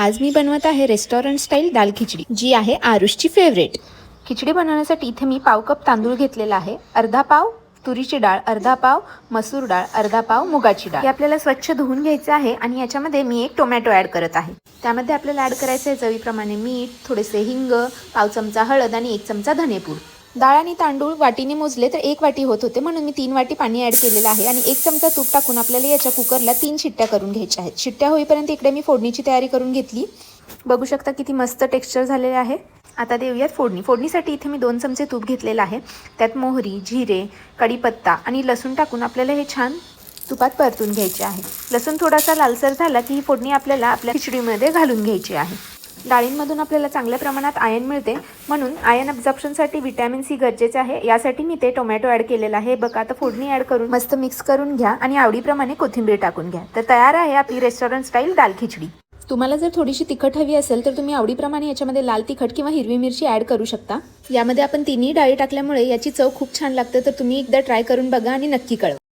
आज मी बनवत आहे रेस्टॉरंट स्टाईल दाल खिचडी, जी आहे आरुषची फेवरेट। खिचडी बनवण्यासाठी इथे मी पाव कप तांदूळ घेतलेला आहे, अर्धा पाव तुरीची डाळ, अर्धा पाव मसूर डाळ, अर्धा पाव मुगाची डाळ। हे आपल्याला स्वच्छ धुवून घ्यायचे आहे आणि याच्यामध्ये मी एक टोमॅटो ॲड करत आहे। त्यामध्ये आपल्याला ॲड करायचे आहे चवीप्रमाणे मीठ, थोडेसे हिंग, पाव चमचा हळद आणि 1 चमचा धनेपूड। डाळ आणि तांदूळ वाटीने मोजले तर 1 वाटी होत होते, म्हणून मी 3 वाटी पाणी ॲड केलेलं आहे आणि 1 चमचा तूप टाकून आपल्याला याच्या कुकरला 3 शिट्ट्या करून घ्यायच्या आहेत। शिट्ट्या होईपर्यंत इकडे मी फोडणीची तयारी करून घेतली। बघू शकता किती मस्त टेक्स्चर झालेले आहे। आता देऊयात फोडणी। फोडणीसाठी इथे मी 2 चमचे तूप घेतलेलं आहे। त्यात मोहरी, जिरे, कढीपत्ता आणि लसूण टाकून आपल्याला हे छान तुपात परतून घ्यायचे आहे। लसूण थोडासा लालसर झाला की ही फोडणी आपल्याला आपल्या खिचडीमध्ये घालून घ्यायची आहे। डाळींमधून आपल्याला चांगल्या प्रमाणात आयर्न मिळते, म्हणून आयर्न अब्झॉर्प्शनसाठी विटॅमिन सी गरजेचे आहे। यासाठी मी ते टोमॅटो ॲड केलेला आहे। बघा, आता फोडणी ॲड करून मस्त मिक्स करून घ्या आणि आवडीप्रमाणे कोथिंबीर टाकून घ्या। तर तयार आहे आपली रेस्टॉरंट स्टाईल दाल खिचडी। तुम्हाला जर थोडीशी तिखट हवी असेल तर तुम्ही आवडीप्रमाणे याच्यामध्ये लाल तिखट किंवा हिरवी मिरची ॲड करू शकता। यामध्ये आपण तिन्ही डाळी टाकल्यामुळे याची चव खूप छान लागते, तर तुम्ही एकदा ट्राय करून बघा आणि नक्की कळवा।